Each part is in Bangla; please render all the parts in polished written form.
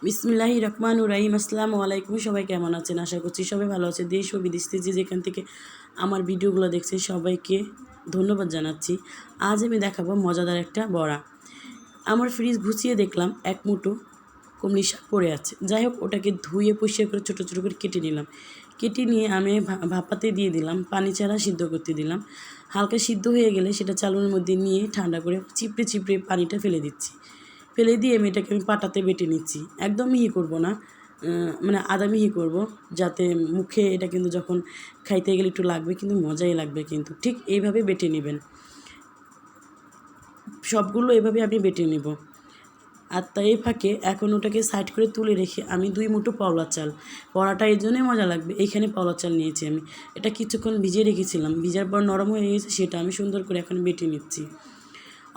বিসমিল্লাহির রহমানির রহিম। আসসালামু আলাইকুম। সবাই কেমন আছেন? আশা করছি সবাই ভালো আছে। দেশ ও বিদেশ থেকে যেখান থেকে আমার ভিডিওগুলো দেখছেন সবাইকে ধন্যবাদ জানাচ্ছি। আজ আমি দেখাবো মজাদার একটা বড়া। আমার ফ্রিজ গুছিয়ে দেখলাম এক মুঠো কমলি শাক পড়ে আছে। যাই হোক, ওটাকে ধুয়ে পরিষ্কার করে ছোটো ছোটো করে কেটে নিলাম। কেটে নিয়ে আমি ভাপাতে দিয়ে দিলাম, পানি ছাড়া সিদ্ধ করতে দিলাম। হালকা সিদ্ধ হয়ে গেলে সেটা চালুর মধ্যে নিয়ে ঠান্ডা করে চিপড়ে চিপড়ে পানিটা ফেলে দিচ্ছি। ফেলে দিয়ে এটাকে আমি পাটাতে বেটে নিচ্ছি। একদম মিহি করব না, মানে আদা মিহি করব, যাতে মুখে এটা কিন্তু যখন খাইতে গেলে একটু লাগবে, কিন্তু মজাই লাগবে। কিন্তু ঠিক এইভাবে বেটে নেবেন, সবগুলো এভাবে আমি বেটে নেব। আর তাই ফাঁকে এখন ওটাকে সাইড করে তুলে রেখে আমি 2 মুঠো পাওলা চাল, বড়াটা এই জন্যই মজা লাগবে, এইখানে পাওলা চাল নিয়েছি আমি। এটা কিছুক্ষণ ভিজিয়ে রেখেছিলাম, ভিজার পর নরম হয়ে গেছে, সেটা আমি সুন্দর করে এখন বেটে নিচ্ছি।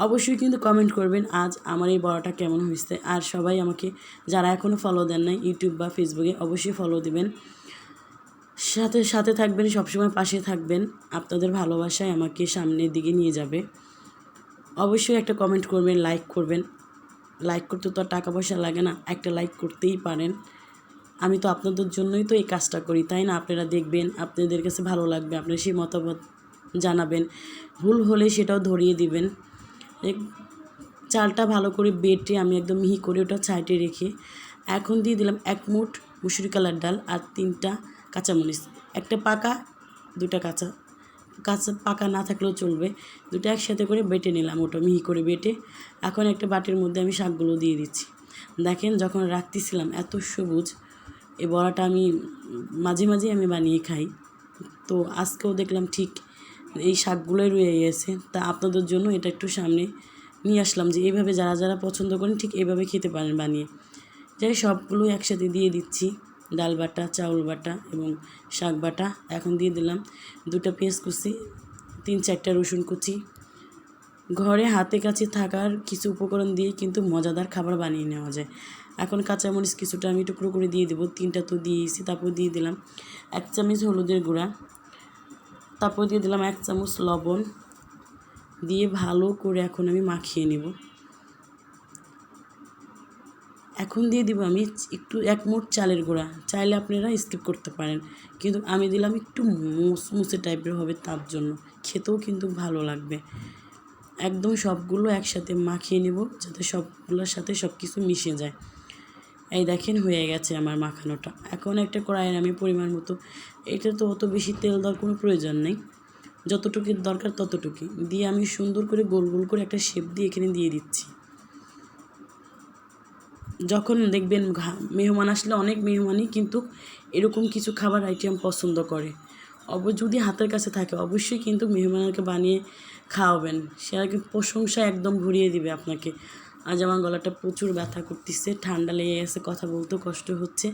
অবশ্যই কিন্তু কমেন্ট করবেন আজ আমার এই বড়াটা কেমন হয়েছে। আর সবাই আমাকে যারা এখনও ফলো দেন নাই ইউটিউব বা ফেসবুকে, অবশ্যই ফলো দিবেন, সাথে সাথে থাকবেন, সবসময় পাশে থাকবেন। আপনাদের ভালোবাসায় আমাকে সামনের দিকে নিয়ে যাবে। অবশ্যই একটা কমেন্ট করবেন, লাইক করবেন। লাইক করতে তো আর টাকা পয়সা লাগে না, একটা লাইক করতেই পারেন। আমি তো আপনাদের জন্যই তো এই কাজটা করি, তাই না? আপনারা দেখবেন, আপনাদের কাছে ভালো লাগবে, আপনারা সেই মতামত জানাবেন, ভুল হলে সেটাও ধরিয়ে দিবেন। চালটা ভালো করে বেটে আমি একদম মিহি করে ওটা সাইডে রেখে এখন দিয়ে দিলাম 1 মুঠ মুসুরি কালার ডাল আর 3টা কাঁচামরিচ, একটা পাকা 2টা কাঁচা। পাকা না থাকলেও চলবে, দুটো একসাথে করে বেটে নিলাম, ওটা মিহি করে বেটে এখন একটা বাটির মধ্যে আমি শাকগুলো দিয়ে দিচ্ছি। দেখেন, যখন রাখতেছিলাম এত সবুজ, এই বড়াটা আমি মাঝে মাঝে আমি বানিয়ে খাই, তো আজকেও দেখলাম ঠিক এই শাকগুলোই রয়ে গেছে। তা আপনাদের জন্য এটা একটু সামনে নিয়ে আসলাম যে এইভাবে যারা যারা পছন্দ করেন ঠিক এইভাবে খেতে পারেন বানিয়ে। যাই সবগুলো একসাথে দিয়ে দিচ্ছি, ডাল বাটা, চাউল বাটা এবং শাক বাটা। এখন দিয়ে দিলাম 2টা পেঁয়াজ কুচি, 3-4টা রসুন কুচি। ঘরে হাতে কাছে থাকার কিছু উপকরণ দিয়ে কিন্তু মজাদার খাবার বানিয়ে নেওয়া যায়। এখন কাঁচামরিচ কিছুটা আমি টুকরো করে দিয়ে দেবো, 3টা তো দিয়েছি। তারপর দিয়ে দিলাম 1 চামচ হলুদের গুঁড়া, তারপর দিয়ে দিলাম 1 চামচ লবণ, দিয়ে ভালো করে এখন আমি মাখিয়ে নেব। এখন দিয়ে দিব আমি একটু 1 মুঠ চালের গুঁড়া, চাইলে আপনারা স্কিপ করতে পারেন, কিন্তু আমি দিলাম একটু মুসমুসে টাইপের হবে, তার জন্য খেতেও কিন্তু ভালো লাগবে। একদম সবগুলো একসাথে মাখিয়ে নেব, যাতে সবগুলোর সাথে সব কিছু মিশে যায়। এই দেখেন হয়ে গেছে আমার মাখানোটা। এখন একটা কড়াইয়ে আমি পরিমাণ মতো, এটা তো অত বেশি তেল দেওয়ার কোনো প্রয়োজন নেই, যতটুকু দরকার ততটুকুই দিয়ে আমি সুন্দর করে গোল গোল করে একটা শেপ দিয়ে এখানে দিয়ে দিচ্ছি। যখন দেখবেন মেহমান আসলে, অনেক মেহমানই কিন্তু এরকম কিছু খাবার আইটেম পছন্দ করে, যদি হাতের কাছে থাকে অবশ্যই কিন্তু মেহমানকে বানিয়ে খাওয়াবেন, সেটা কি প্রশংসা একদম ভরিয়ে দিবে আপনাকে। আজ আমার গলাটা প্রচুর ব্যথা করতেছে, ঠান্ডা লেগে গেছে, কথা বলতেও কষ্ট হচ্ছে।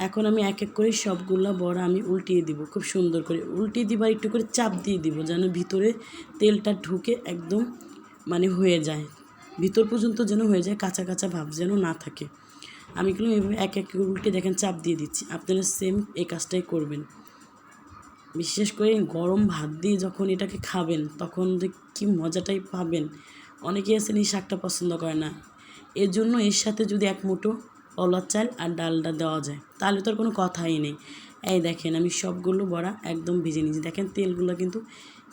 এখন আমি এক এক করে সবগুলা বড়া আমি উল্টিয়ে দিব, খুব সুন্দর করে উল্টিয়ে দিব, আর একটু করে চাপ দিয়ে দিব যেন ভিতরে তেলটা ঢুকে একদম মানে হয়ে যায়, ভিতর পর্যন্ত যেন হয়ে যায়, কাঁচা কাঁচা ভাব যেন না থাকে। আমি কিন্তু এভাবে এক এক করে উল্টে দেখেন চাপ দিয়ে দিচ্ছি, আপনারা সেম এই কাজটাই করবেন। বিশেষ করে গরম ভাত দিয়ে যখন এটাকে খাবেন তখন যে কী মজাটাই পাবেন। অনেকেই আছেন এই শাকটা পছন্দ করে না, এর জন্য এর সাথে যদি 1 মুঠো অলার চাল আর ডালটা দেওয়া যায় তাহলে তো আর কোনো কথাই নেই। এই দেখেন আমি সবগুলো বড়া একদম ভেজে নিয়েছি, দেখেন তেলগুলো কিন্তু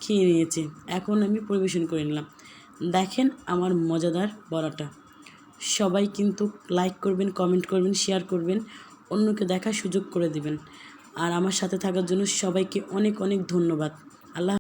খেয়ে নিয়েছে। এখন আমি পরিবেশন করে নিলাম। দেখেন আমার মজাদার বড়াটা। সবাই কিন্তু লাইক করবেন, কমেন্ট করবেন, শেয়ার করবেন, অন্যকে দেখার সুযোগ করে দিবেন। আর আমার সাথে থাকার জন্য সবাইকে অনেক অনেক ধন্যবাদ। আল্লাহ।